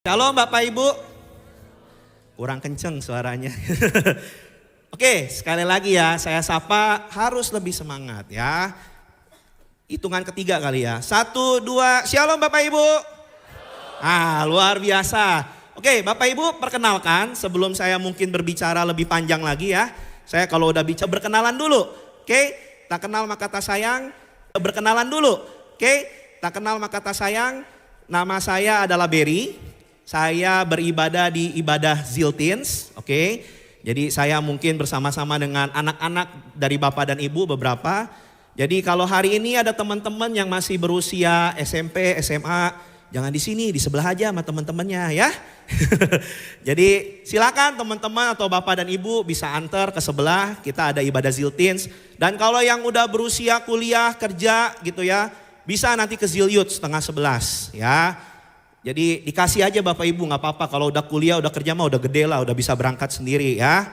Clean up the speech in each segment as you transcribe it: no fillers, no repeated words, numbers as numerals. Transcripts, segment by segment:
Shalom Bapak Ibu. Kurang kenceng suaranya. Oke, sekali lagi ya, saya sapa harus lebih semangat ya. Hitungan ketiga kali ya. 1, 2, Shalom Bapak Ibu. Luar biasa. Oke, Bapak Ibu perkenalkan sebelum saya mungkin berbicara lebih panjang lagi ya. Saya kalau udah bicara berkenalan dulu. Oke, tak kenal maka tak sayang. Berkenalan dulu. Oke, tak kenal maka tak sayang. Nama saya adalah Berry. Saya beribadah di ibadah Ziltins, oke. Jadi saya mungkin bersama-sama dengan anak-anak dari Bapak dan Ibu beberapa. Jadi kalau hari ini ada teman-teman yang masih berusia SMP, SMA, jangan di sini, di sebelah aja sama teman-temannya ya. Jadi silakan teman-teman atau Bapak dan Ibu bisa antar ke sebelah, kita ada ibadah Ziltins. Dan kalau yang udah berusia kuliah, kerja gitu ya, bisa nanti ke Zilyut 10:30 ya. Jadi dikasih aja Bapak Ibu, gak apa-apa kalau udah kuliah, udah kerja mah udah gede lah, udah bisa berangkat sendiri ya.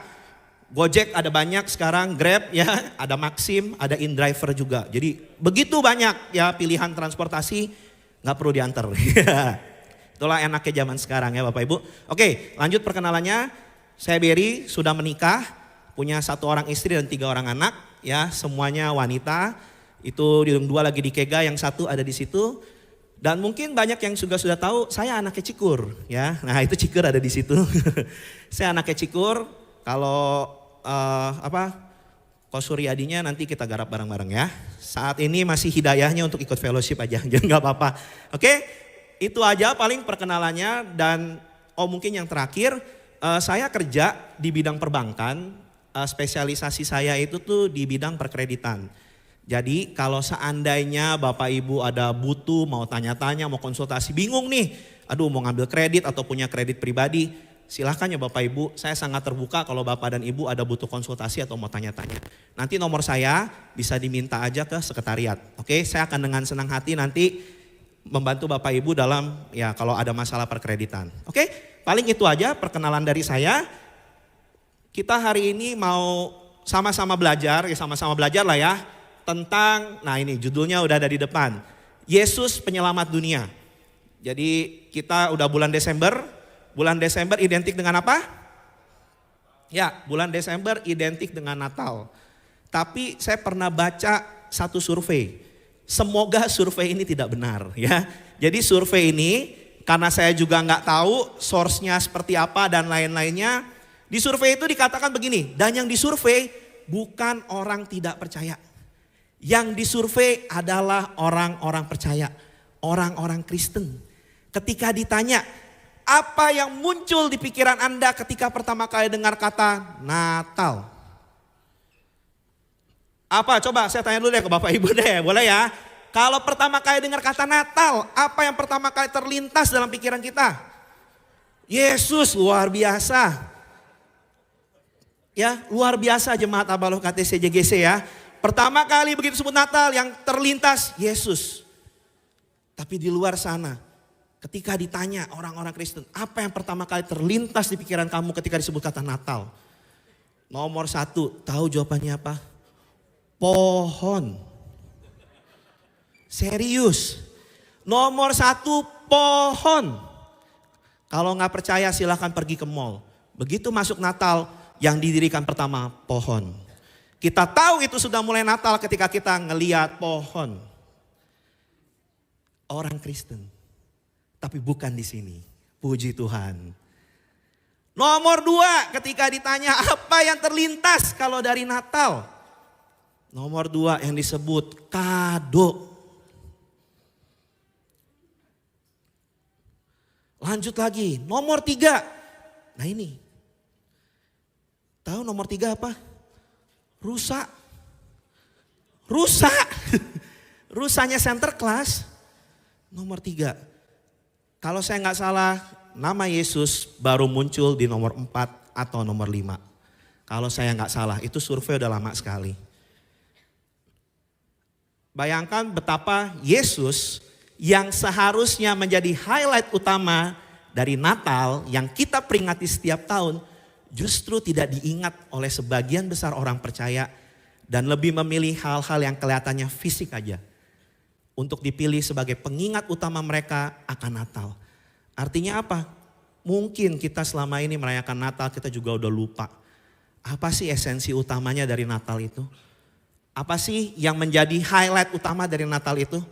Gojek ada banyak sekarang, Grab ya, ada Maxim, ada InDriver juga. Jadi begitu banyak ya pilihan transportasi, gak perlu diantar. Itulah enaknya zaman sekarang ya Bapak Ibu. Oke, lanjut perkenalannya. Saya Berry, sudah menikah, punya 1 orang istri dan 3 orang anak ya, semuanya wanita. Itu yang 2 lagi di Kega, yang 1 ada di situ. Dan mungkin banyak yang sudah tahu saya anaknya Cikur ya. Nah itu Cikur ada di situ. Saya anaknya Cikur. Kalau Ko Suryadinya nanti kita garap bareng-bareng ya. Saat ini masih hidayahnya untuk ikut fellowship aja. Jadi nggak apa-apa. Oke, itu aja paling perkenalannya. Dan mungkin yang terakhir, saya kerja di bidang perbankan. Spesialisasi saya itu tuh di bidang perkreditan. Jadi kalau seandainya Bapak Ibu ada butuh, mau tanya-tanya, mau konsultasi, bingung nih. Aduh mau ngambil kredit atau punya kredit pribadi. Silahkan ya Bapak Ibu, saya sangat terbuka kalau Bapak dan Ibu ada butuh konsultasi atau mau tanya-tanya. Nanti nomor saya bisa diminta aja ke sekretariat. Oke, saya akan dengan senang hati nanti membantu Bapak Ibu dalam ya kalau ada masalah perkreditan. Oke, paling itu aja perkenalan dari saya. Kita hari ini mau sama-sama belajar, ya sama-sama belajar lah ya. Tentang, nah ini judulnya udah ada di depan. Yesus penyelamat dunia. Jadi kita udah bulan Desember. Bulan Desember identik dengan apa? Ya, bulan Desember identik dengan Natal. Tapi saya pernah baca satu survei. Semoga survei ini tidak benar ya. Jadi survei ini karena saya juga nggak tahu source-nya seperti apa dan lain-lainnya. Di survei itu dikatakan begini, dan yang disurvei bukan orang tidak percaya. Yang disurvei adalah orang-orang percaya, orang-orang Kristen. Ketika ditanya, apa yang muncul di pikiran Anda ketika pertama kali dengar kata Natal? Apa? Coba saya tanya dulu deh ke Bapak Ibu deh, boleh ya? Kalau pertama kali dengar kata Natal, apa yang pertama kali terlintas dalam pikiran kita? Yesus, luar biasa. Ya, luar biasa jemaat Abaloh KTC JGC ya. Pertama kali begitu sebut Natal yang terlintas Yesus. Tapi di luar sana ketika ditanya orang-orang Kristen, apa yang pertama kali terlintas di pikiran kamu ketika disebut kata Natal? Nomor 1, tahu jawabannya apa? Pohon. Serius. Nomor 1, pohon. Kalau nggak percaya silahkan pergi ke mall. Begitu masuk Natal yang didirikan pertama pohon. Kita tahu itu sudah mulai Natal ketika kita ngelihat pohon. Orang Kristen. Tapi bukan di sini. Puji Tuhan. Nomor 2 ketika ditanya apa yang terlintas kalau dari Natal. Nomor 2 yang disebut kado. Lanjut lagi. Nomor 3. Nah ini. Tahu nomor 3 apa? Rusa. Rusanya Sinterklas. Nomor 3. Kalau saya nggak salah nama Yesus baru muncul di nomor 4 atau nomor 5. Kalau saya nggak salah itu survei udah lama sekali. Bayangkan betapa Yesus yang seharusnya menjadi highlight utama dari Natal yang kita peringati setiap tahun. Justru tidak diingat oleh sebagian besar orang percaya dan lebih memilih hal-hal yang kelihatannya fisik aja untuk dipilih sebagai pengingat utama mereka akan Natal. Artinya apa? Mungkin kita selama ini merayakan Natal kita juga udah lupa. Apa sih esensi utamanya dari Natal itu? Apa sih yang menjadi highlight utama dari Natal itu?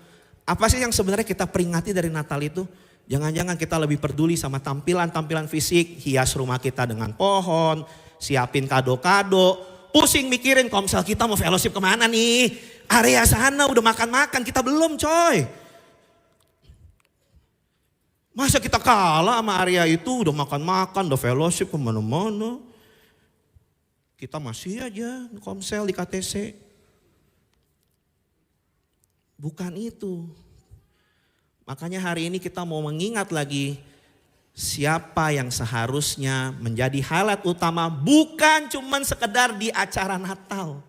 Apa sih yang sebenarnya kita peringati dari Natal itu? Jangan-jangan kita lebih peduli sama tampilan-tampilan fisik, hias rumah kita dengan pohon, siapin kado-kado, pusing mikirin kalau misal kita mau fellowship kemana nih. Area sana udah makan-makan, kita belum coy. Masa kita kalah sama area itu, udah makan-makan, udah fellowship kemana-mana. Kita masih aja komsel di KTC. Bukan itu. Makanya hari ini kita mau mengingat lagi siapa yang seharusnya menjadi highlight utama bukan cuman sekedar di acara Natal.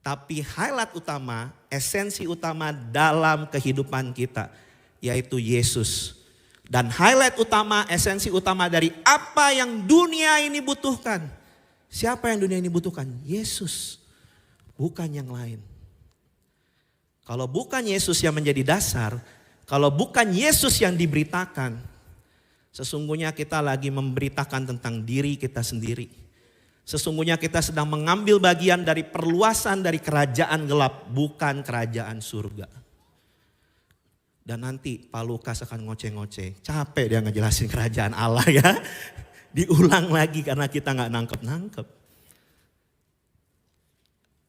Tapi highlight utama, esensi utama dalam kehidupan kita yaitu Yesus. Dan highlight utama, esensi utama dari apa yang dunia ini butuhkan. Siapa yang dunia ini butuhkan? Yesus, bukan yang lain. Kalau bukan Yesus yang menjadi dasar, kalau bukan Yesus yang diberitakan, sesungguhnya kita lagi memberitakan tentang diri kita sendiri. Sesungguhnya kita sedang mengambil bagian dari perluasan dari kerajaan gelap, bukan kerajaan surga. Dan nanti Pak Lukas akan ngoceh-ngoceh, capek dia ngejelasin kerajaan Allah ya. Diulang lagi karena kita gak nangkep-nangkep.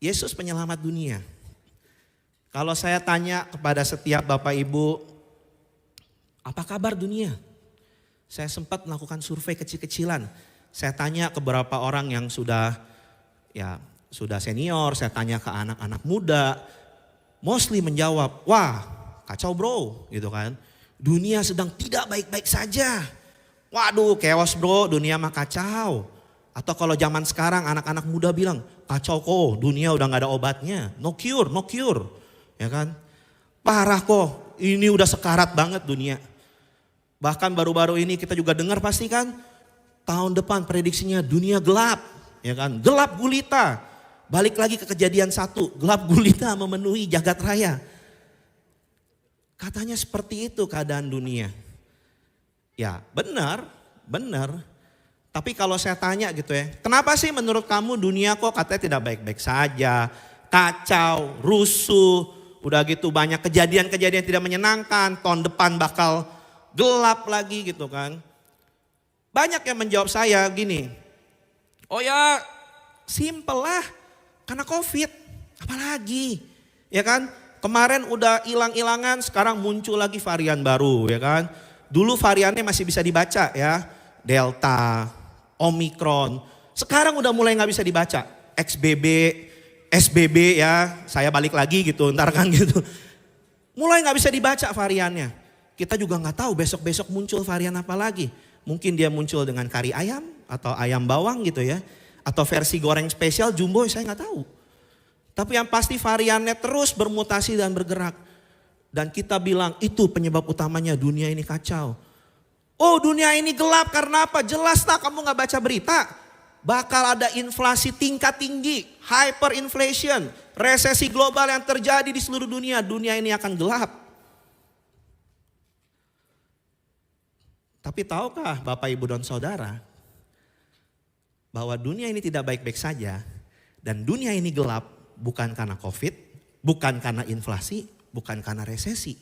Yesus penyelamat dunia. Kalau saya tanya kepada setiap Bapak Ibu, apa kabar dunia? Saya sempat melakukan survei kecil-kecilan. Saya tanya ke beberapa orang yang sudah senior, saya tanya ke anak-anak muda. Mostly menjawab, wah kacau bro gitu kan. Dunia sedang tidak baik-baik saja. Waduh chaos bro, dunia mah kacau. Atau kalau zaman sekarang anak-anak muda bilang, kacau kok dunia udah gak ada obatnya. No cure, no cure. Ya kan. Parah kok, ini udah sekarat banget dunia. Bahkan baru-baru ini kita juga dengar pasti kan. Tahun depan prediksinya dunia gelap. Ya kan, gelap gulita. Balik lagi ke Kejadian 1, gelap gulita memenuhi jagat raya. Katanya seperti itu keadaan dunia. Ya benar. Tapi kalau saya tanya gitu ya, kenapa sih menurut kamu dunia kok katanya tidak baik-baik saja, kacau, rusuh, udah gitu banyak kejadian-kejadian tidak menyenangkan, tahun depan bakal gelap lagi gitu kan. Banyak yang menjawab saya gini, oh ya simple lah, karena COVID, apalagi ya kan. Kemarin udah hilang-hilangan, sekarang muncul lagi varian baru ya kan. Dulu variannya masih bisa dibaca ya, Delta, Omicron. Sekarang udah mulai gak bisa dibaca, XBB, SBB ya, saya balik lagi gitu ntar kan gitu. Mulai gak bisa dibaca variannya. Kita juga gak tahu besok-besok muncul varian apa lagi. Mungkin dia muncul dengan kari ayam atau ayam bawang gitu ya. Atau versi goreng spesial jumbo, saya gak tahu. Tapi yang pasti variannya terus bermutasi dan bergerak. Dan kita bilang itu penyebab utamanya dunia ini kacau. Oh dunia ini gelap karena apa? Jelas tak kamu gak baca berita? Bakal ada inflasi tingkat tinggi, hyperinflation, resesi global yang terjadi di seluruh dunia. Dunia ini akan gelap. Tapi tahukah Bapak Ibu dan Saudara bahwa dunia ini tidak baik-baik saja dan dunia ini gelap bukan karena COVID, bukan karena inflasi, bukan karena resesi.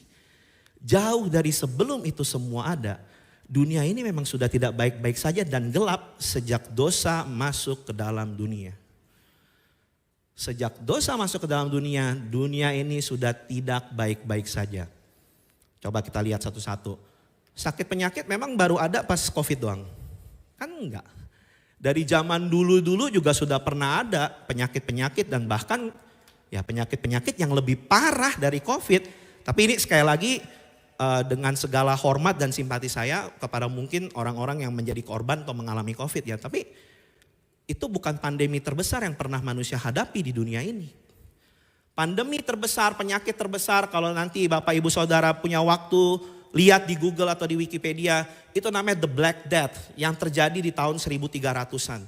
Jauh dari sebelum itu semua ada, dunia ini memang sudah tidak baik-baik saja dan gelap sejak dosa masuk ke dalam dunia. Sejak dosa masuk ke dalam dunia, dunia ini sudah tidak baik-baik saja. Coba kita lihat satu-satu. Sakit penyakit memang baru ada pas COVID doang? Kan enggak. Dari zaman dulu-dulu juga sudah pernah ada penyakit-penyakit dan bahkan ya penyakit-penyakit yang lebih parah dari COVID. Tapi ini sekali lagi dengan segala hormat dan simpati saya kepada mungkin orang-orang yang menjadi korban atau mengalami COVID ya. Tapi itu bukan pandemi terbesar yang pernah manusia hadapi di dunia ini. Pandemi terbesar, penyakit terbesar kalau nanti Bapak Ibu Saudara punya waktu lihat di Google atau di Wikipedia, itu namanya The Black Death yang terjadi di tahun 1300-an.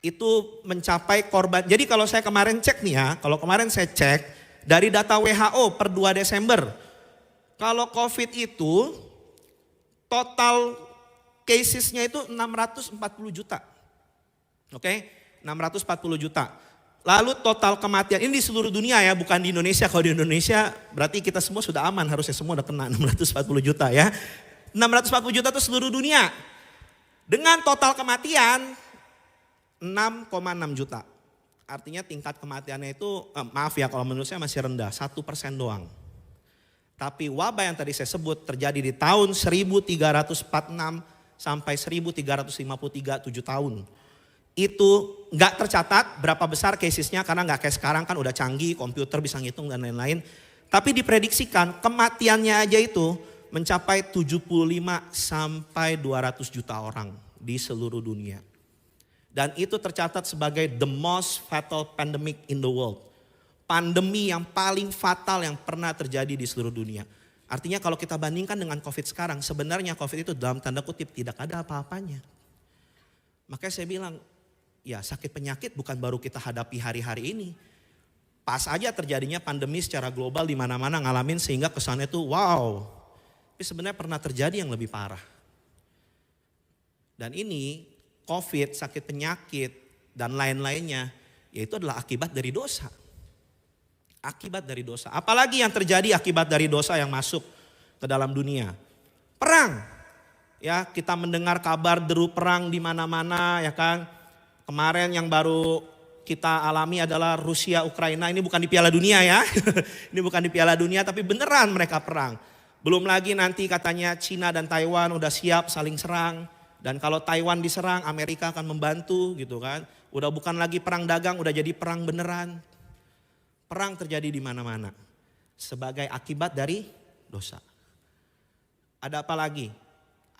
Itu mencapai korban, jadi kalau saya kemarin cek nih ya, kalau kemarin saya cek dari data WHO per 2 Desember. Kalau COVID itu total casesnya itu 640 juta. Oke, 640 juta. Lalu total kematian, ini di seluruh dunia ya, bukan di Indonesia. Kalau di Indonesia berarti kita semua sudah aman, harusnya semua udah kena 640 juta ya. 640 juta itu seluruh dunia. Dengan total kematian 6,6 juta. Artinya tingkat kematiannya itu, maaf ya kalau menurut saya masih rendah, 1% doang. Tapi wabah yang tadi saya sebut terjadi di tahun 1346 sampai 1353, 7 tahun. Itu nggak tercatat berapa besar casesnya karena nggak kayak sekarang kan udah canggih, komputer bisa ngitung dan lain-lain. Tapi diprediksikan kematiannya aja itu mencapai 75 sampai 200 juta orang di seluruh dunia. Dan itu tercatat sebagai the most fatal pandemic in the world. Pandemi yang paling fatal yang pernah terjadi di seluruh dunia. Artinya kalau kita bandingkan dengan COVID sekarang, sebenarnya COVID itu dalam tanda kutip tidak ada apa-apanya. Makanya saya bilang, ya sakit penyakit bukan baru kita hadapi hari-hari ini. Pas aja terjadinya pandemi secara global di mana-mana ngalamin sehingga kesannya itu wow. Tapi sebenarnya pernah terjadi yang lebih parah. Dan ini COVID, sakit penyakit dan lain-lainnya, yaitu adalah akibat dari dosa. Akibat dari dosa. Apalagi yang terjadi akibat dari dosa yang masuk ke dalam dunia. Perang. Ya, kita mendengar kabar deru perang di mana-mana ya kan. Kemarin yang baru kita alami adalah Rusia Ukraina, ini bukan di Piala Dunia ya. Ini bukan di Piala Dunia tapi beneran mereka perang. Belum lagi nanti katanya Cina dan Taiwan udah siap saling serang. Dan kalau Taiwan diserang, Amerika akan membantu gitu kan. Udah bukan lagi perang dagang, udah jadi perang beneran. Perang terjadi di mana-mana. Sebagai akibat dari dosa. Ada apa lagi?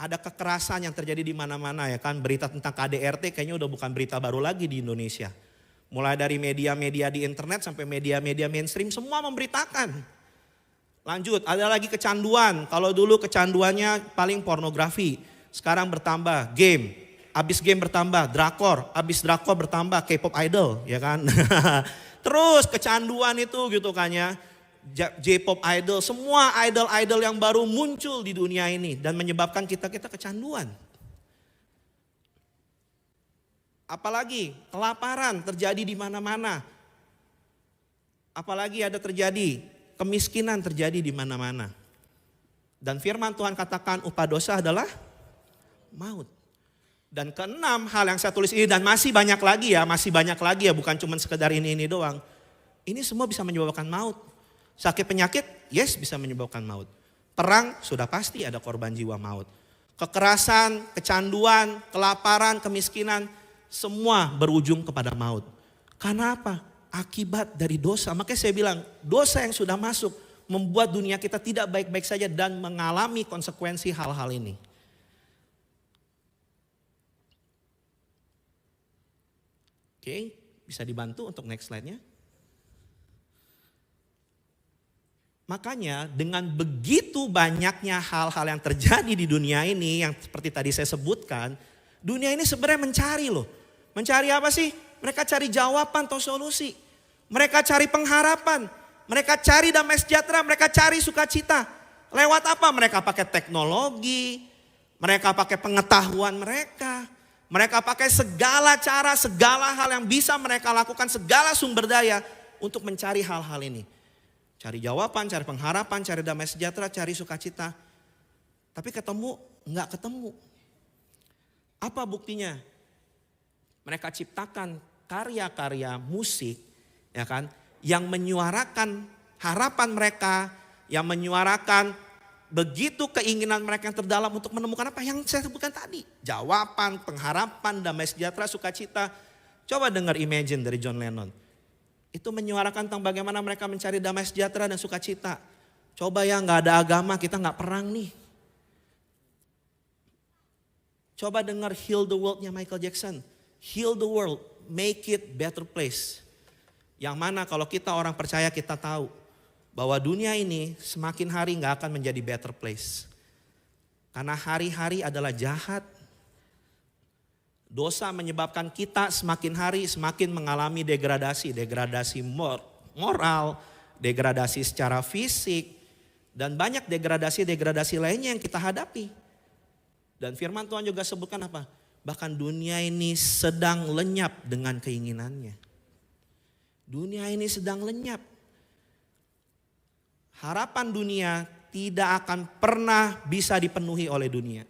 Ada kekerasan yang terjadi di mana-mana ya kan. Berita tentang KDRT kayaknya udah bukan berita baru lagi di Indonesia. Mulai dari media-media di internet sampai media-media mainstream semua memberitakan. Lanjut, ada lagi kecanduan. Kalau dulu kecanduannya paling pornografi. Sekarang bertambah game, abis game bertambah drakor, abis drakor bertambah K-pop idol, ya kan? Terus kecanduan itu gitu kan ya, J-pop idol, semua idol-idol yang baru muncul di dunia ini dan menyebabkan kita kecanduan. Apalagi kelaparan terjadi di mana-mana. Apalagi ada terjadi kemiskinan terjadi di mana-mana. Dan firman Tuhan katakan upah dosa adalah maut. Dan keenam hal yang saya tulis ini dan masih banyak lagi ya, bukan cuma sekedar ini doang. Ini semua bisa menyebabkan maut. Sakit penyakit, yes bisa menyebabkan maut. Perang sudah pasti ada korban jiwa maut. Kekerasan, kecanduan, kelaparan, kemiskinan, semua berujung kepada maut. Karena apa? Akibat dari dosa. Makanya saya bilang dosa yang sudah masuk membuat dunia kita tidak baik-baik saja dan mengalami konsekuensi hal-hal ini. Oke, bisa dibantu untuk next slide-nya. Makanya dengan begitu banyaknya hal-hal yang terjadi di dunia ini yang seperti tadi saya sebutkan, dunia ini sebenarnya mencari loh. Mencari apa sih? Mereka cari jawaban atau solusi. Mereka cari pengharapan. Mereka cari damai sejahtera, mereka cari sukacita. Lewat apa? Mereka pakai teknologi, mereka pakai pengetahuan mereka. Mereka pakai segala cara, segala hal yang bisa mereka lakukan, segala sumber daya untuk mencari hal-hal ini. Cari jawaban, cari pengharapan, cari damai sejahtera, cari sukacita. Tapi enggak ketemu. Apa buktinya? Mereka ciptakan karya-karya musik, ya kan, yang menyuarakan harapan mereka, yang menyuarakan begitu keinginan mereka yang terdalam untuk menemukan apa yang saya sebutkan tadi. Jawaban, pengharapan, damai sejahtera, sukacita. Coba dengar Imagine dari John Lennon. Itu menyuarakan tentang bagaimana mereka mencari damai sejahtera dan sukacita. Coba ya gak ada agama, kita gak perang nih. Coba dengar Heal the World-nya Michael Jackson. Heal the world, make it better place. Yang mana kalau kita orang percaya kita tahu bahwa dunia ini semakin hari gak akan menjadi better place. Karena hari-hari adalah jahat. Dosa menyebabkan kita semakin hari semakin mengalami degradasi. Degradasi moral, degradasi secara fisik. Dan banyak degradasi-degradasi lainnya yang kita hadapi. Dan firman Tuhan juga sebutkan apa? Bahkan dunia ini sedang lenyap dengan keinginannya. Dunia ini sedang lenyap. Harapan dunia tidak akan pernah bisa dipenuhi oleh dunia.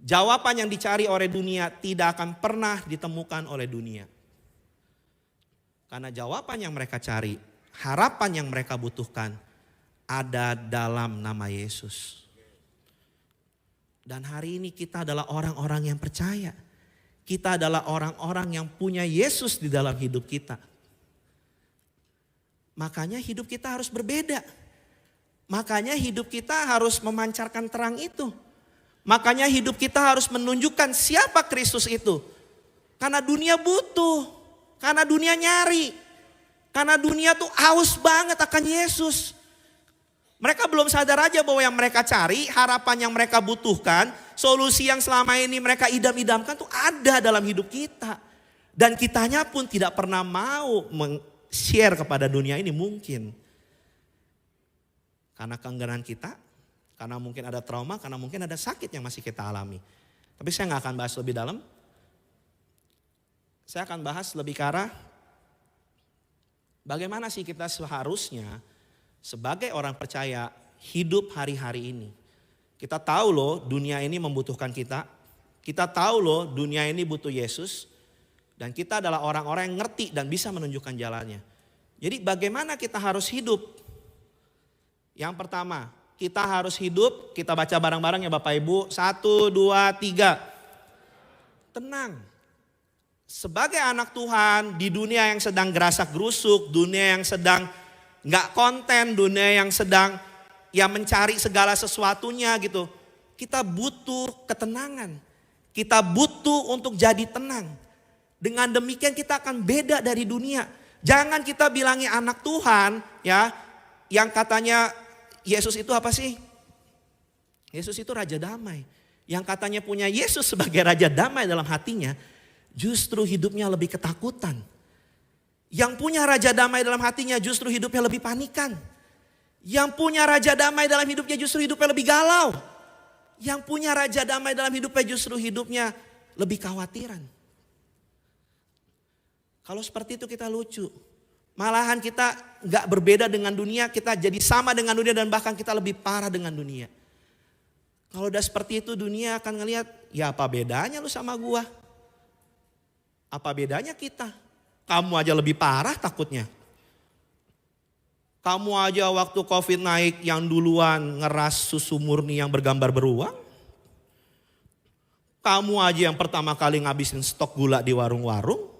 Jawaban yang dicari oleh dunia tidak akan pernah ditemukan oleh dunia. Karena jawaban yang mereka cari, harapan yang mereka butuhkan ada dalam nama Yesus. Dan hari ini kita adalah orang-orang yang percaya. Kita adalah orang-orang yang punya Yesus di dalam hidup kita. Makanya hidup kita harus berbeda. Makanya hidup kita harus memancarkan terang itu. Makanya hidup kita harus menunjukkan siapa Kristus itu. Karena dunia butuh. Karena dunia nyari. Karena dunia tuh haus banget akan Yesus. Mereka belum sadar aja bahwa yang mereka cari, harapan yang mereka butuhkan, solusi yang selama ini mereka idam-idamkan tuh ada dalam hidup kita. Dan kitanya pun tidak pernah mau share kepada dunia ini mungkin. Karena keengganan kita, karena mungkin ada trauma, karena mungkin ada sakit yang masih kita alami. Tapi saya nggak akan bahas lebih dalam. Saya akan bahas lebih ke arah bagaimana sih kita seharusnya sebagai orang percaya hidup hari-hari ini. Kita tahu loh dunia ini membutuhkan kita. Kita tahu loh dunia ini butuh Yesus. Dan kita adalah orang-orang yang ngerti dan bisa menunjukkan jalannya. Jadi bagaimana kita harus hidup? Yang pertama, kita harus hidup, kita baca bareng-bareng ya Bapak Ibu. 1, 2, 3. Tenang. Sebagai anak Tuhan di dunia yang sedang gerasak gerusuk, dunia yang sedang gak konten, dunia yang sedang ya mencari segala sesuatunya gitu. Kita butuh ketenangan. Kita butuh untuk jadi tenang. Dengan demikian kita akan beda dari dunia. Jangan kita bilangi anak Tuhan ya, yang katanya Yesus itu apa sih? Yesus itu Raja Damai. Yang katanya punya Yesus sebagai Raja Damai dalam hatinya, justru hidupnya lebih ketakutan. Yang punya Raja Damai dalam hatinya justru hidupnya lebih panikan. Yang punya Raja Damai dalam hidupnya justru hidupnya lebih galau. Yang punya Raja Damai dalam hidupnya justru hidupnya lebih khawatiran. Kalau seperti itu kita lucu. Malahan kita gak berbeda dengan dunia, kita jadi sama dengan dunia dan bahkan kita lebih parah dengan dunia. Kalau udah seperti itu dunia akan ngelihat, ya apa bedanya lu sama gua? Apa bedanya kita? Kamu aja lebih parah takutnya. Kamu aja waktu COVID naik yang duluan ngeras susu murni yang bergambar beruang. Kamu aja yang pertama kali ngabisin stok gula di warung-warung.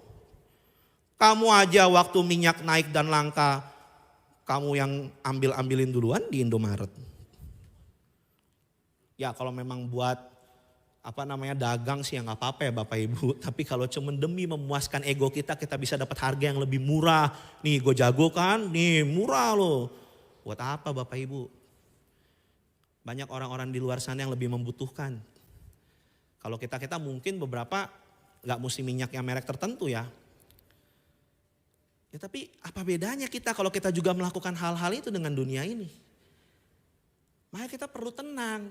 Kamu aja waktu minyak naik dan langka, kamu yang ambil-ambilin duluan di Indomaret. Ya kalau memang buat dagang sih ya gak apa-apa ya Bapak Ibu. Tapi kalau cuma demi memuaskan ego kita, kita bisa dapat harga yang lebih murah. Nih gue jago kan, nih murah loh. Buat apa Bapak Ibu? Banyak orang-orang di luar sana yang lebih membutuhkan. Kalau kita mungkin beberapa gak mesti minyak yang merek tertentu ya. Ya tapi apa bedanya kita kalau kita juga melakukan hal-hal itu dengan dunia ini? Makanya kita perlu tenang.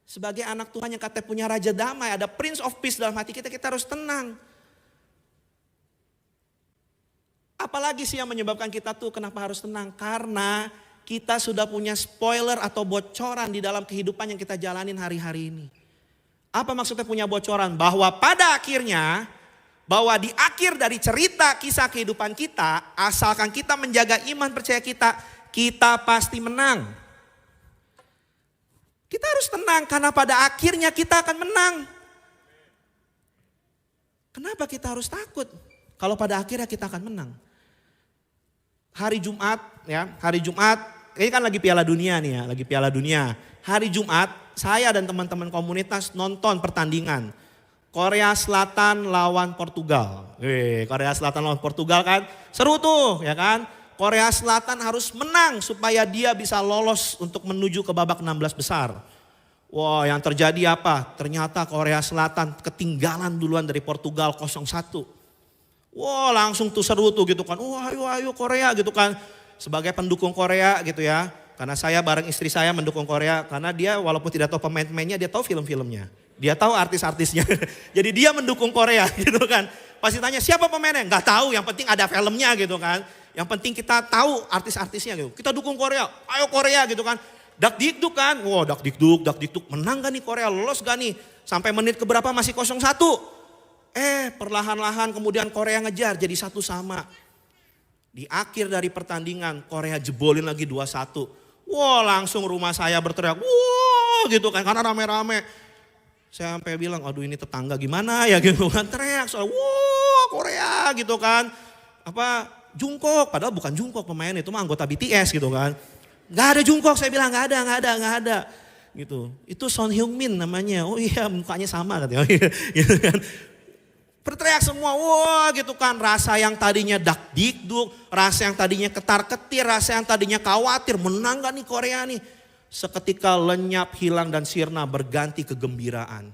Sebagai anak Tuhan yang katanya punya Raja Damai, ada Prince of Peace dalam hati kita, kita harus tenang. Apalagi sih yang menyebabkan kita tuh kenapa harus tenang? Karena kita sudah punya spoiler atau bocoran di dalam kehidupan yang kita jalanin hari-hari ini. Apa maksudnya punya bocoran? Bahwa pada akhirnya, bahwa di akhir dari cerita kisah kehidupan kita, asalkan kita menjaga iman percaya kita pasti menang. Kita harus tenang karena pada akhirnya kita akan menang. Kenapa kita harus takut kalau pada akhirnya kita akan menang? Hari Jumat ya, ini kan lagi Piala Dunia nih ya, lagi Piala Dunia. Hari Jumat saya dan teman-teman komunitas nonton pertandingan. Korea Selatan lawan Portugal. Korea Selatan lawan Portugal kan seru tuh ya kan. Korea Selatan harus menang supaya dia bisa lolos untuk menuju ke babak 16 besar. Wah yang terjadi apa? Ternyata Korea Selatan ketinggalan duluan dari Portugal 0-1. Wah langsung tuh seru tuh gitu kan. Wah ayo Korea gitu kan. Sebagai pendukung Korea gitu ya. Karena saya bareng istri saya mendukung Korea. Karena dia walaupun tidak tahu pemain-pemainnya dia tahu film-filmnya. Dia tahu artis-artisnya. Jadi dia mendukung Korea gitu kan. Pasti tanya siapa pemainnya? Nggak tahu, yang penting ada filmnya gitu kan. Yang penting kita tahu artis-artisnya gitu. Kita dukung Korea, ayo Korea gitu kan. Dakdikduk kan, wow dakdikduk. Menang gak nih Korea, lolos gak nih? Sampai menit keberapa masih 0-1. Perlahan-lahan kemudian Korea ngejar jadi 1-1. Di akhir dari pertandingan Korea jebolin lagi 2-1. Wah langsung rumah saya berteriak, wah gitu kan karena rame-rame. Saya sampai bilang, aduh ini tetangga gimana ya gitu kan. Teriak soal, wah Korea gitu kan. Jungkook, padahal bukan Jungkook pemain itu mah anggota BTS gitu kan. Gak ada Jungkook, saya bilang gak ada. Gitu. Itu Son Heung-min namanya, oh iya mukanya sama katanya. Gitu kan. Berteriak semua, wah gitu kan. Rasa yang tadinya dakdikduk, rasa yang tadinya ketar-ketir, rasa yang tadinya khawatir. Menang gak nih Korea nih? Seketika lenyap, hilang dan sirna berganti kegembiraan.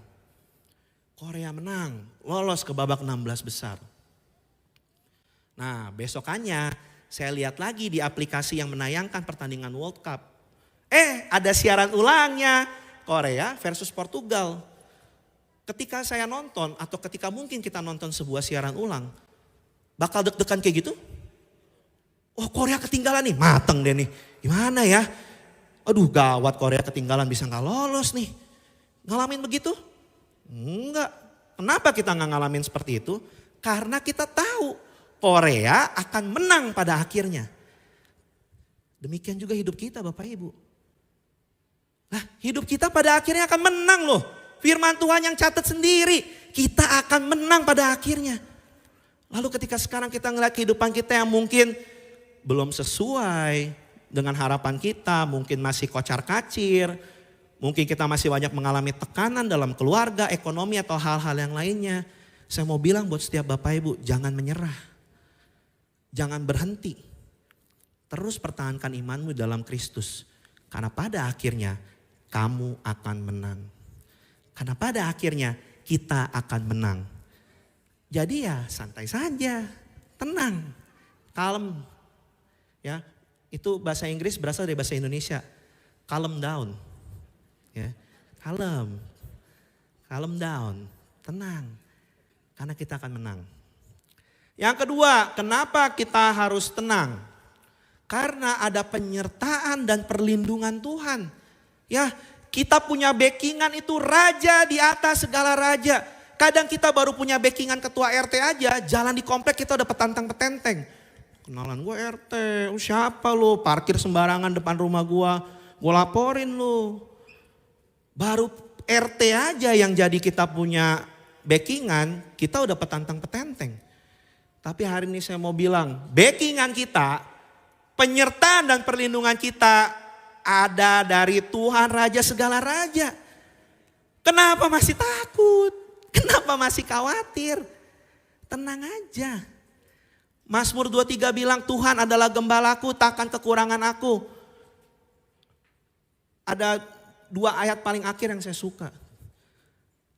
Korea menang, lolos ke babak 16 besar. Nah besokannya saya lihat lagi di aplikasi yang menayangkan pertandingan World Cup. Ada siaran ulangnya Korea versus Portugal. Ketika saya nonton atau ketika mungkin kita nonton sebuah siaran ulang. Bakal deg-degan kayak gitu? Oh Korea ketinggalan nih, mateng deh nih. Gimana ya? Aduh gawat Korea ketinggalan bisa gak lolos nih. Ngalamin begitu? Enggak. Kenapa kita gak ngalamin seperti itu? Karena kita tahu Korea akan menang pada akhirnya. Demikian juga hidup kita Bapak Ibu. Nah hidup kita pada akhirnya akan menang loh. Firman Tuhan yang catat sendiri. Kita akan menang pada akhirnya. Lalu ketika sekarang kita ngeliat kehidupan kita yang mungkin belum sesuai dengan harapan kita, mungkin masih kocar-kacir, mungkin kita masih banyak mengalami tekanan dalam keluarga, ekonomi atau hal-hal yang lainnya. Saya mau bilang buat setiap Bapak Ibu, jangan menyerah. Jangan berhenti. Terus pertahankan imanmu dalam Kristus. Karena pada akhirnya kamu akan menang. Karena pada akhirnya kita akan menang. Jadi ya santai saja, tenang, kalem. Ya, itu bahasa Inggris berasal dari bahasa Indonesia. Calm down. Ya, calm down, tenang. Karena kita akan menang. Yang kedua, kenapa kita harus tenang? Karena ada penyertaan dan perlindungan Tuhan. Ya, kita punya backingan itu raja di atas segala raja. Kadang kita baru punya backingan ketua RT aja, jalan di komplek kita udah petantang-petenteng. Kenalan gue RT, lu siapa lu? Parkir sembarangan depan rumah gue laporin lu. Baru RT aja yang jadi kita punya backingan, kita udah petantang-petenteng. Tapi hari ini saya mau bilang, backingan kita, penyertaan dan perlindungan kita ada dari Tuhan Raja segala raja. Kenapa masih takut? Kenapa masih khawatir? Tenang aja. Mazmur 23 bilang Tuhan adalah gembalaku, takkan kekurangan aku. Ada 2 ayat paling akhir yang saya suka.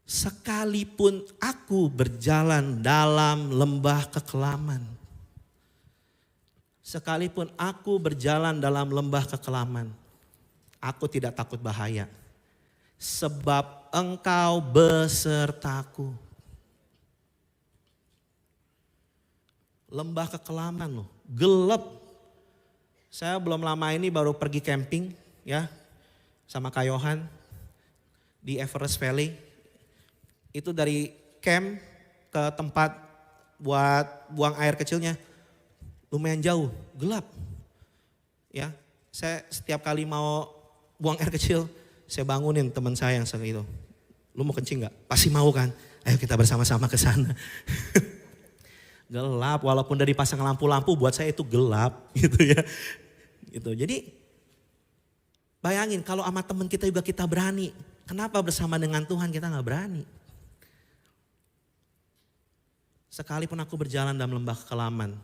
Sekalipun aku berjalan dalam lembah kekelaman. Sekalipun aku berjalan dalam lembah kekelaman. Aku tidak takut bahaya. Sebab engkau besertaku. Lembah kekelaman loh, gelap. Saya belum lama ini baru pergi camping ya sama Kak Yohan di Everest Valley. Itu dari camp ke tempat buat buang air kecilnya lumayan jauh, gelap. Ya, saya setiap kali mau buang air kecil, saya bangunin teman saya yang itu. Lu mau kencing gak? Pasti mau kan? Ayo kita bersama-sama ke sana. Gelap, walaupun dari pasang lampu-lampu buat saya itu gelap gitu ya. Gitu. Jadi bayangin kalau sama teman kita juga kita berani. Kenapa bersama dengan Tuhan kita gak berani? Sekalipun aku berjalan dalam lembah kekelaman,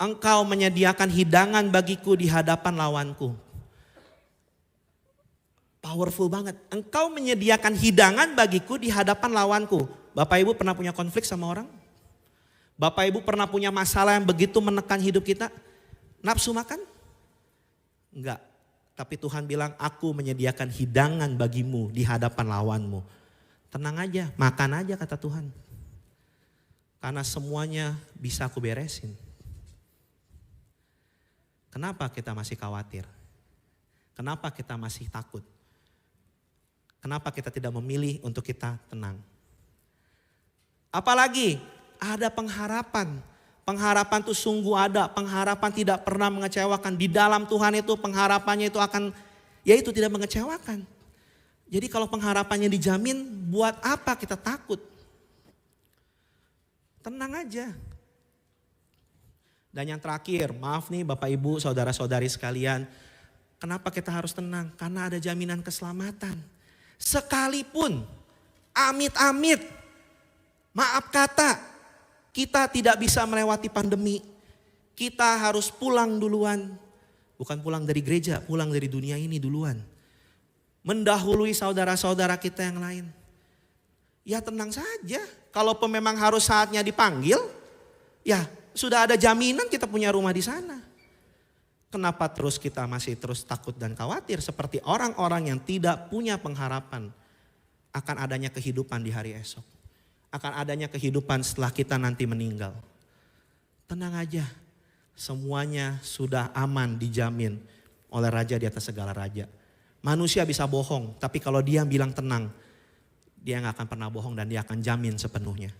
engkau menyediakan hidangan bagiku di hadapan lawanku. Powerful banget. Engkau menyediakan hidangan bagiku di hadapan lawanku. Bapak Ibu pernah punya konflik sama orang? Bapak Ibu pernah punya masalah yang begitu menekan hidup kita? Nafsu makan? Enggak. Tapi Tuhan bilang aku menyediakan hidangan bagimu di hadapan lawanmu. Tenang aja, makan aja kata Tuhan. Karena semuanya bisa aku beresin. Kenapa kita masih khawatir? Kenapa kita masih takut? Kenapa kita tidak memilih untuk kita tenang? Apalagi ada pengharapan. Pengharapan itu sungguh ada. Pengharapan tidak pernah mengecewakan. Di dalam Tuhan itu pengharapannya itu akan, yaitu tidak mengecewakan. Jadi kalau pengharapannya dijamin, buat apa kita takut? Tenang aja. Dan yang terakhir, maaf nih Bapak Ibu, saudara-saudari sekalian. Kenapa kita harus tenang? Karena ada jaminan keselamatan. Sekalipun amit-amit, maaf kata, kita tidak bisa melewati pandemi. Kita harus pulang duluan. Bukan pulang dari gereja, pulang dari dunia ini duluan. Mendahului saudara-saudara kita yang lain. Ya tenang saja. Kalau memang harus saatnya dipanggil, ya sudah ada jaminan kita punya rumah di sana. Kenapa terus kita masih terus takut dan khawatir seperti orang-orang yang tidak punya pengharapan akan adanya kehidupan di hari esok. Akan adanya kehidupan setelah kita nanti meninggal. Tenang aja, semuanya sudah aman dijamin oleh Raja di atas segala raja. Manusia bisa bohong, tapi kalau dia bilang tenang, dia gak akan pernah bohong dan dia akan jamin sepenuhnya.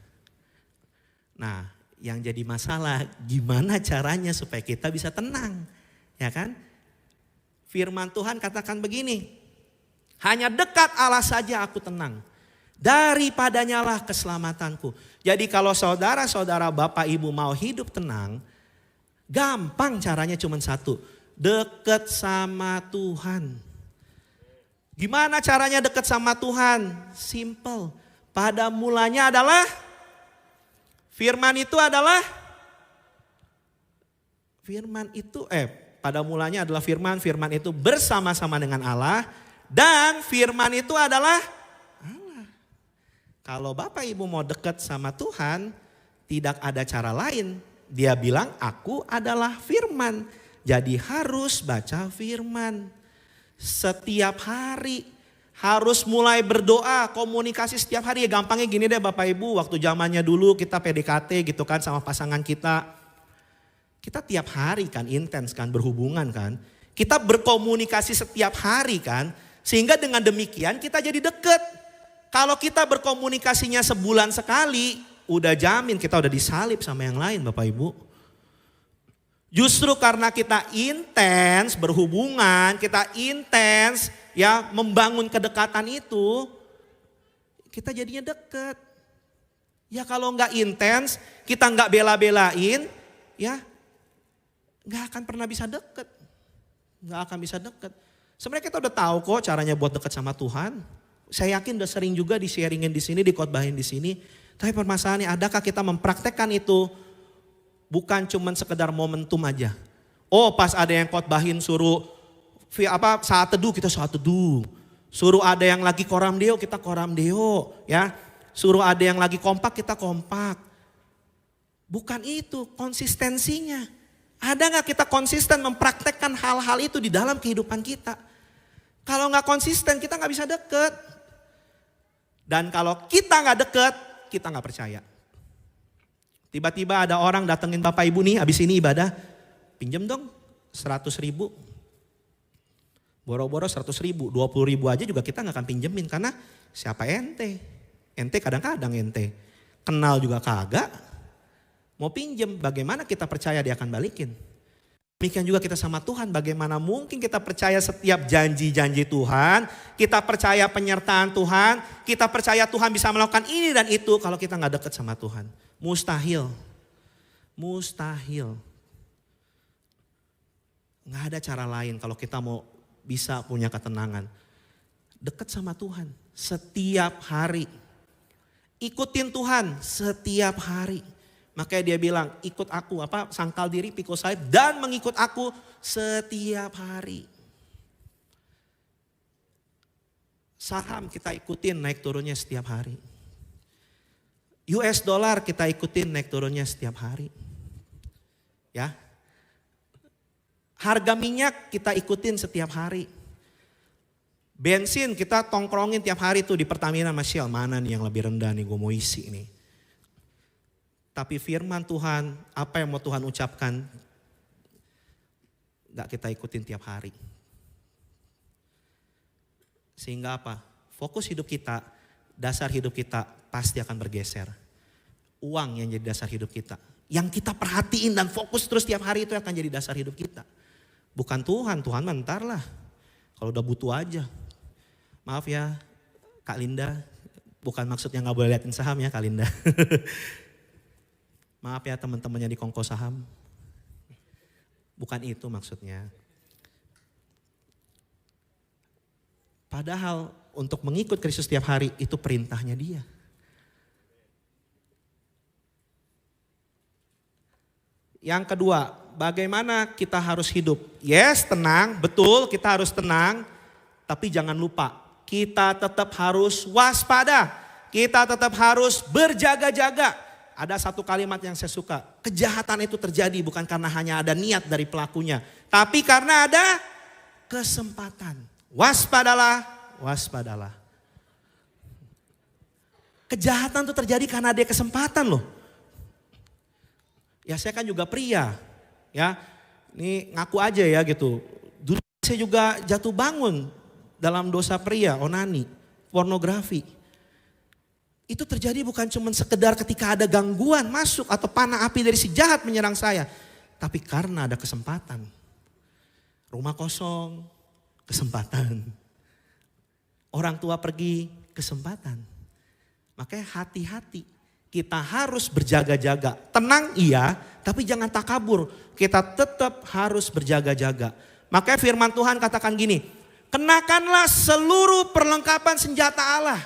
Nah, yang jadi masalah gimana caranya supaya kita bisa tenang, ya kan? Firman Tuhan katakan begini, hanya dekat Allah saja aku tenang, daripadanya lah keselamatanku. Jadi kalau saudara-saudara Bapak Ibu mau hidup tenang, gampang caranya cuma satu, dekat sama Tuhan. Gimana caranya dekat sama Tuhan? Simple. Pada mulanya adalah firman itu adalah pada mulanya adalah firman itu bersama-sama dengan Allah dan firman itu adalah Allah. Kalau Bapak Ibu mau dekat sama Tuhan, tidak ada cara lain. Dia bilang aku adalah firman. Jadi harus baca firman. Setiap hari harus mulai berdoa, komunikasi setiap hari. Ya gampangnya gini deh Bapak Ibu, waktu zamannya dulu kita PDKT gitu kan sama pasangan kita. Kita tiap hari kan intens kan berhubungan kan. Kita berkomunikasi setiap hari kan. Sehingga dengan demikian kita jadi deket. Kalau kita berkomunikasinya sebulan sekali, udah jamin kita udah disalib sama yang lain Bapak Ibu. Justru karena kita intens berhubungan, kita intens ya membangun kedekatan itu, kita jadinya deket. Ya kalau nggak intens, kita nggak bela-belain, ya nggak akan pernah bisa deket. Nggak akan bisa deket. Sebenarnya kita udah tahu kok caranya buat deket sama Tuhan. Saya yakin udah sering juga di-sharingin di sini, dikotbahin di sini. Tapi permasalahannya adakah kita mempraktekkan itu? Bukan cuman sekedar momentum aja. Oh pas ada yang khotbahin suruh saat teduh kita saat teduh. Suruh ada yang lagi koram deo kita koram deo ya. Suruh ada yang lagi kompak kita kompak. Bukan itu konsistensinya. Ada gak kita konsisten mempraktekkan hal-hal itu di dalam kehidupan kita? Kalau gak konsisten kita gak bisa deket. Dan kalau kita gak deket kita gak percaya. Tiba-tiba ada orang datengin Bapak Ibu nih habis ini ibadah. Pinjam dong 100.000. Boro-boro 100.000, 20.000 aja juga kita gak akan pinjemin. Karena siapa ente? Ente kadang-kadang ente. Kenal juga kagak. Mau pinjem, bagaimana kita percaya dia akan balikin? Demikian juga kita sama Tuhan, bagaimana mungkin kita percaya setiap janji-janji Tuhan. Kita percaya penyertaan Tuhan. Kita percaya Tuhan bisa melakukan ini dan itu kalau kita gak dekat sama Tuhan. Mustahil. Mustahil. Gak ada cara lain kalau kita mau bisa punya ketenangan. Dekat sama Tuhan setiap hari. Ikutin Tuhan setiap hari. Makanya dia bilang ikut aku, sangkal diri, pikul salib dan mengikut aku setiap hari. Saham kita ikutin naik turunnya setiap hari. US dollar kita ikutin naik turunnya setiap hari. Ya. Harga minyak kita ikutin setiap hari. Bensin kita tongkrongin tiap hari tuh di Pertamina sama Shell. Mana nih yang lebih rendah nih, gue mau isi nih. Tapi firman Tuhan, apa yang mau Tuhan ucapkan, gak kita ikutin tiap hari. Sehingga apa? Fokus hidup kita, dasar hidup kita pasti akan bergeser. Uang yang jadi dasar hidup kita. Yang kita perhatiin dan fokus terus tiap hari itu akan jadi dasar hidup kita. Bukan Tuhan, Tuhan bentar lah. Kalau udah butuh aja. Maaf ya Kak Linda, bukan maksudnya gak boleh liatin saham ya Kak Linda. Maaf ya teman-temannya di Kongko Saham. Bukan itu maksudnya. Padahal untuk mengikut Kristus setiap hari itu perintahnya Dia. Yang kedua, bagaimana kita harus hidup? Yes, tenang, betul kita harus tenang. Tapi jangan lupa, kita tetap harus waspada. Kita tetap harus berjaga-jaga. Ada satu kalimat yang saya suka. Kejahatan itu terjadi bukan karena hanya ada niat dari pelakunya. Tapi karena ada kesempatan. Waspadalah, waspadalah. Kejahatan itu terjadi karena ada kesempatan loh. Ya saya kan juga pria. Ya, ini ngaku aja ya gitu. Dulu saya juga jatuh bangun dalam dosa pria, onani, pornografi. Itu terjadi bukan cuma sekedar ketika ada gangguan masuk atau panah api dari si jahat menyerang saya. Tapi karena ada kesempatan. Rumah kosong, kesempatan. Orang tua pergi, kesempatan. Makanya hati-hati. Kita harus berjaga-jaga. Tenang iya, tapi jangan takabur. Kita tetap harus berjaga-jaga. Makanya firman Tuhan katakan gini. Kenakanlah seluruh perlengkapan senjata Allah.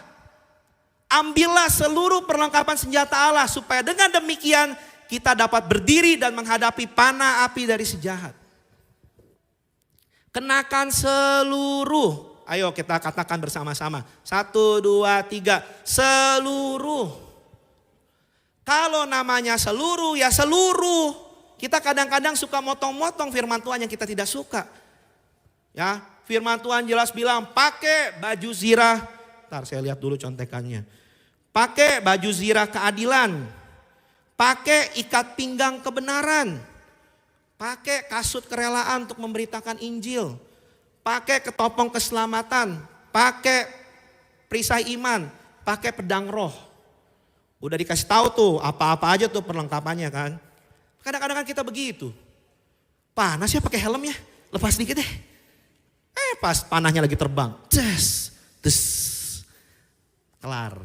Ambillah seluruh perlengkapan senjata Allah. Supaya dengan demikian kita dapat berdiri dan menghadapi panah api dari si jahat. Kenakan seluruh. Ayo kita katakan bersama-sama. 1, 2, 3. Seluruh. Kalau namanya seluruh ya seluruh. Kita kadang-kadang suka motong-motong firman Tuhan yang kita tidak suka. Ya, firman Tuhan jelas bilang pakai baju zirah. Ntar saya lihat dulu contekannya. Pakai baju zirah keadilan. Pakai ikat pinggang kebenaran. Pakai kasut kerelaan untuk memberitakan Injil. Pakai ketopong keselamatan. Pakai perisai iman. Pakai pedang roh. Udah dikasih tahu tuh apa-apa aja tuh perlengkapannya kan. Kadang-kadang kan kita begitu. Panas ya pakai helm ya. Lepas dikit deh. Pas panahnya lagi terbang. Ces. Des. Kelar.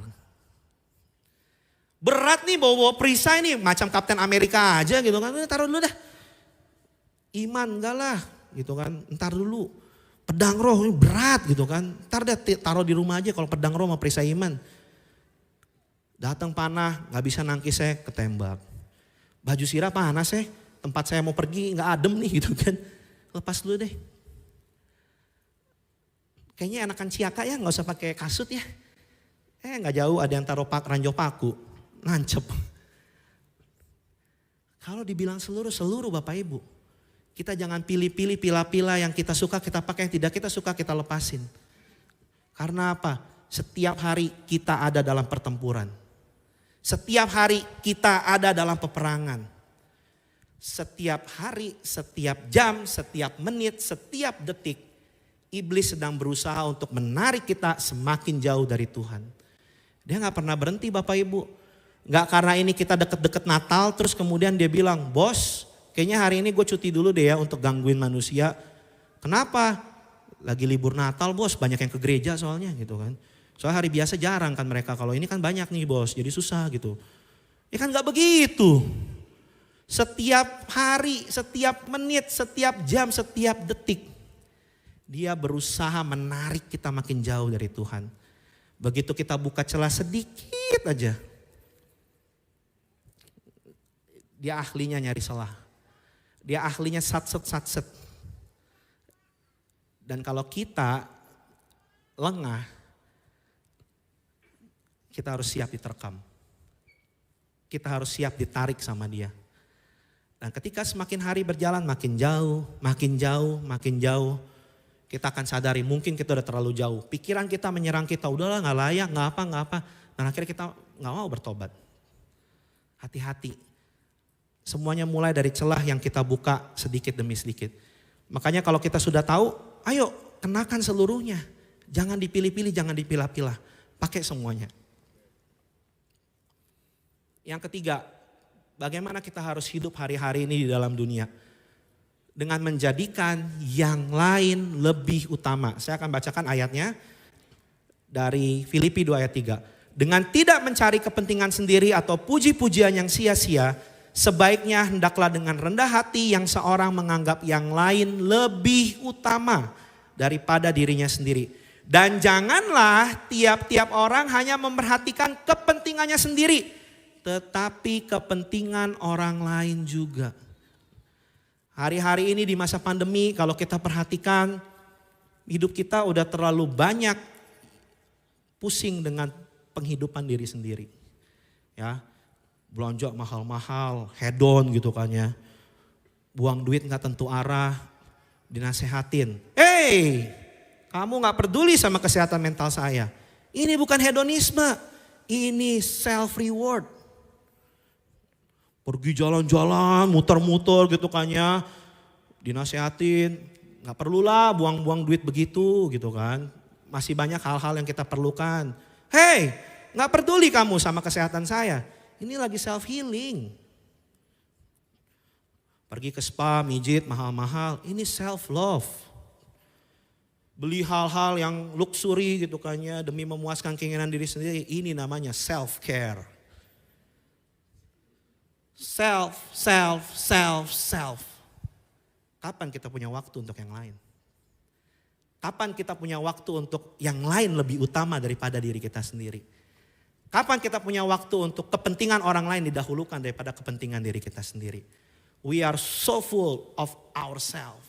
Berat nih bawa perisai nih. Macam Kapten Amerika aja gitu kan. Taruh dulu dah. Iman enggak lah gitu kan. Ntar dulu. Pedang roh ini berat gitu kan. Ntar deh taruh di rumah aja kalau pedang roh sama perisai iman. Datang panah, gak bisa nangkis saya ketembak. Baju sirah panas saya, tempat saya mau pergi gak adem nih gitu kan. Lepas dulu deh. Kayaknya enakan ciaka ya, gak usah pakai kasut ya. Gak jauh ada yang taruh ranjau paku, nancep. Kalau dibilang seluruh Bapak Ibu. Kita jangan pilih-pilih pila-pila yang kita suka kita pakai, yang tidak kita suka kita lepasin. Karena apa? Setiap hari kita ada dalam pertempuran. Setiap hari kita ada dalam peperangan. Setiap hari, setiap jam, setiap menit, setiap detik. Iblis sedang berusaha untuk menarik kita semakin jauh dari Tuhan. Dia gak pernah berhenti Bapak Ibu. Gak karena ini kita deket-deket Natal terus kemudian dia bilang, bos kayaknya hari ini gue cuti dulu deh ya untuk gangguin manusia. Kenapa? Lagi libur Natal bos, banyak yang ke gereja soalnya gitu kan. Soalnya hari biasa jarang kan mereka, kalau ini kan banyak nih bos, jadi susah gitu. Ya kan gak begitu. Setiap hari, setiap menit, setiap jam, setiap detik. Dia berusaha menarik kita makin jauh dari Tuhan. Begitu kita buka celah sedikit aja. Dia ahlinya nyari celah. Dia ahlinya satset. Dan kalau kita lengah, kita harus siap diterkam. Kita harus siap ditarik sama dia. Dan ketika semakin hari berjalan makin jauh, makin jauh, makin jauh. kita akan sadari mungkin kita udah terlalu jauh. Pikiran kita menyerang kita, udahlah gak layak, gak apa. Dan akhirnya kita gak mau bertobat. Hati-hati. Semuanya mulai dari celah yang kita buka sedikit demi sedikit. Makanya kalau kita sudah tahu, ayo kenakan seluruhnya. Jangan dipilih-pilih, jangan dipilah-pilah. Pakai semuanya. Yang ketiga, bagaimana kita harus hidup hari-hari ini di dalam dunia. Dengan menjadikan yang lain lebih utama. Saya akan bacakan ayatnya dari Filipi 2 ayat 3. Dengan tidak mencari kepentingan sendiri atau puji-pujian yang sia-sia, sebaiknya hendaklah dengan rendah hati yang seorang menganggap yang lain lebih utama daripada dirinya sendiri. Dan janganlah tiap-tiap orang hanya memperhatikan kepentingannya sendiri, tetapi kepentingan orang lain juga. Hari-hari ini di masa pandemi kalau kita perhatikan hidup kita udah terlalu banyak pusing dengan penghidupan diri sendiri. Ya, belanja mahal-mahal, hedon gitu kan ya. Buang duit gak tentu arah, dinasehatin. Hey, kamu gak peduli sama kesehatan mental saya. Ini bukan hedonisme, ini self reward. Pergi jalan-jalan, muter-muter gitu kan ya. Dinasehatin, gak perlulah buang-buang duit begitu gitu kan. Masih banyak hal-hal yang kita perlukan. Hey, gak peduli kamu sama kesehatan saya. Ini lagi self healing. Pergi ke spa, mijit mahal-mahal, ini self love. Beli hal-hal yang luxury gitu kan ya demi memuaskan keinginan diri sendiri, ini namanya self care. Self. Kapan kita punya waktu untuk yang lain? Kapan kita punya waktu untuk yang lain lebih utama daripada diri kita sendiri? Kapan kita punya waktu untuk kepentingan orang lain didahulukan daripada kepentingan diri kita sendiri? We are so full of ourselves.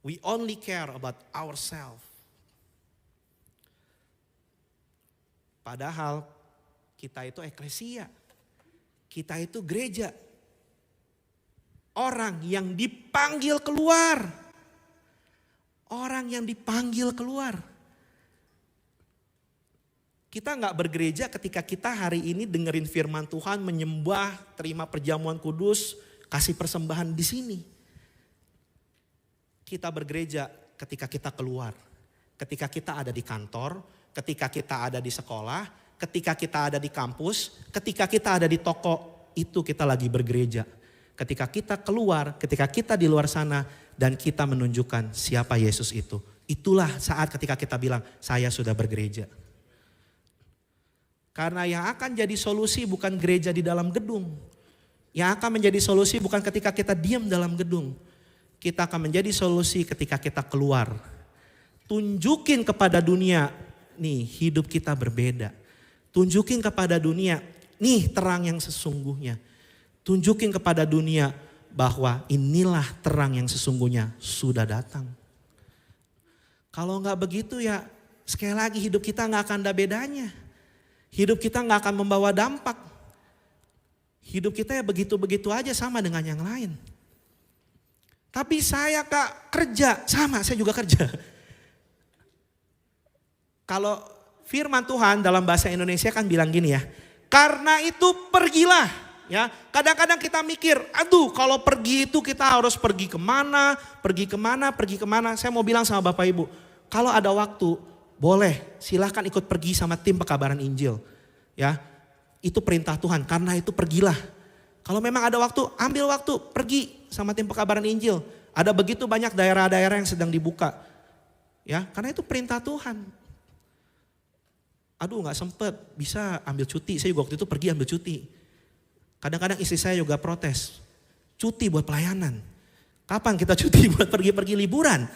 We only care about ourselves. Padahal kita itu eklesia. Kita itu gereja. Orang yang dipanggil keluar. Orang yang dipanggil keluar. Kita gak bergereja ketika kita hari ini dengerin firman Tuhan, menyembah, terima perjamuan kudus, kasih persembahan di sini. Kita bergereja ketika kita keluar. Ketika kita ada di kantor, ketika kita ada di sekolah, ketika kita ada di kampus, ketika kita ada di toko, itu kita lagi bergereja. Ketika kita keluar, ketika kita di luar sana, dan kita menunjukkan siapa Yesus itu. Itulah saat ketika kita bilang, saya sudah bergereja. Karena yang akan jadi solusi bukan gereja di dalam gedung. Yang akan menjadi solusi bukan ketika kita diam dalam gedung. Kita akan menjadi solusi ketika kita keluar. Tunjukin kepada dunia, nih hidup kita berbeda. Tunjukin kepada dunia, nih terang yang sesungguhnya. Tunjukin kepada dunia bahwa inilah terang yang sesungguhnya sudah datang. Kalau enggak begitu ya sekali lagi hidup kita enggak akan ada bedanya. Hidup kita enggak akan membawa dampak. Hidup kita ya begitu-begitu aja sama dengan yang lain. Tapi saya Kak kerja, sama saya juga kerja. Kalau firman Tuhan dalam bahasa Indonesia kan bilang gini ya, karena itu pergilah. Ya, kadang-kadang kita mikir, aduh kalau pergi itu kita harus pergi kemana. Saya mau bilang sama Bapak Ibu, kalau ada waktu boleh silahkan ikut pergi sama tim pekabaran Injil. Ya, itu perintah Tuhan, karena itu pergilah. Kalau memang ada waktu, ambil waktu, pergi sama tim pekabaran Injil. Ada begitu banyak daerah-daerah yang sedang dibuka. Ya, karena itu perintah Tuhan. Aduh gak sempet, bisa ambil cuti. Saya juga waktu itu pergi ambil cuti. Kadang-kadang istri saya juga protes. Cuti buat pelayanan. Kapan kita cuti buat pergi-pergi liburan?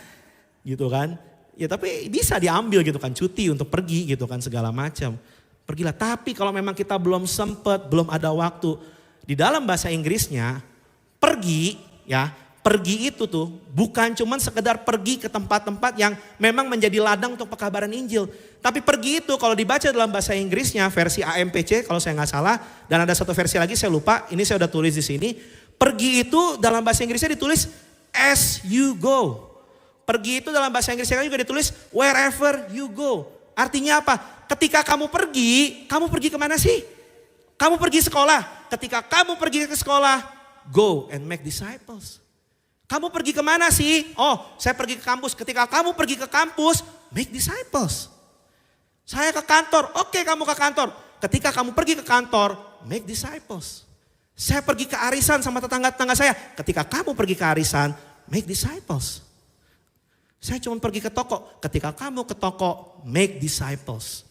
Gitu kan. Ya tapi bisa diambil gitu kan, cuti untuk pergi gitu kan segala macam. Pergilah, tapi kalau memang kita belum sempet, belum ada waktu. Di dalam bahasa Inggrisnya, pergi ya, pergi itu tuh bukan cuma sekedar pergi ke tempat-tempat yang memang menjadi ladang untuk pekabaran Injil. Tapi pergi itu kalau dibaca dalam bahasa Inggrisnya versi AMPC kalau saya nggak salah, dan ada satu versi lagi saya lupa, ini saya udah tulis di sini. Pergi itu dalam bahasa Inggrisnya ditulis as you go. Pergi itu dalam bahasa Inggrisnya juga ditulis wherever you go. Artinya apa? Ketika kamu pergi kemana sih? Kamu pergi sekolah. Ketika kamu pergi ke sekolah, go and make disciples. Kamu pergi kemana sih? Oh, saya pergi ke kampus. Ketika kamu pergi ke kampus, make disciples. Saya ke kantor. Oke, kamu ke kantor. Ketika kamu pergi ke kantor, make disciples. Saya pergi ke arisan sama tetangga-tetangga saya. Ketika kamu pergi ke arisan, make disciples. Saya cuma pergi ke toko. Ketika kamu ke toko, make disciples.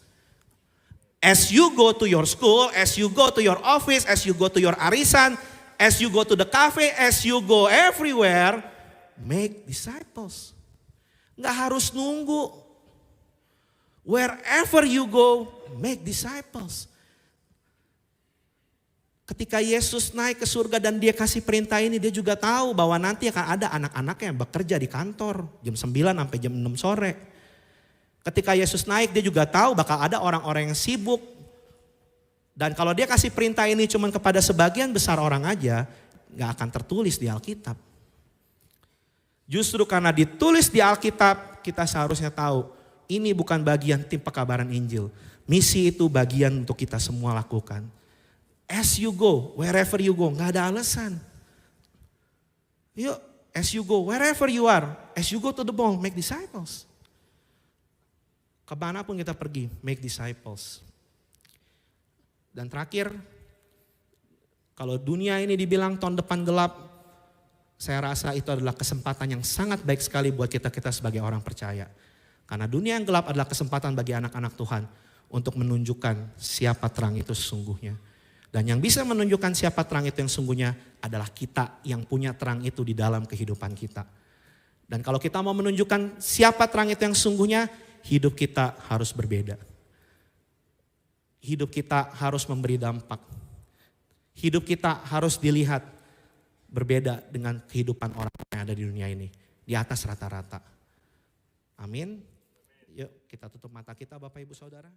As you go to your school, as you go to your office, as you go to your arisan, as you go to the cafe, as you go everywhere, make disciples. Nggak harus nunggu. Wherever you go, make disciples. Ketika Yesus naik ke surga dan dia kasih perintah ini, dia juga tahu bahwa nanti akan ada anak-anaknya yang bekerja di kantor jam 9 sampai jam 6 sore. Ketika Yesus naik, dia juga tahu bakal ada orang-orang yang sibuk. Dan kalau dia kasih perintah ini cuma kepada sebagian besar orang aja, gak akan tertulis di Alkitab. Justru karena ditulis di Alkitab, kita seharusnya tahu ini bukan bagian tim pekabaran Injil. Misi itu bagian untuk kita semua lakukan. As you go, wherever you go, gak ada alasan. Yuk, as you go, wherever you are, as you go to the mall, make disciples. Kemanapun kita pergi, make disciples. Dan terakhir, kalau dunia ini dibilang tahun depan gelap, saya rasa itu adalah kesempatan yang sangat baik sekali buat kita sebagai orang percaya. Karena dunia yang gelap adalah kesempatan bagi anak-anak Tuhan untuk menunjukkan siapa terang itu sesungguhnya. Dan yang bisa menunjukkan siapa terang itu yang sungguhnya adalah kita yang punya terang itu di dalam kehidupan kita. Dan kalau kita mau menunjukkan siapa terang itu yang sungguhnya, hidup kita harus berbeda. Hidup kita harus memberi dampak. Hidup kita harus dilihat berbeda dengan kehidupan orang yang ada di dunia ini. Di atas rata-rata. Amin. Yuk kita tutup mata kita Bapak Ibu Saudara.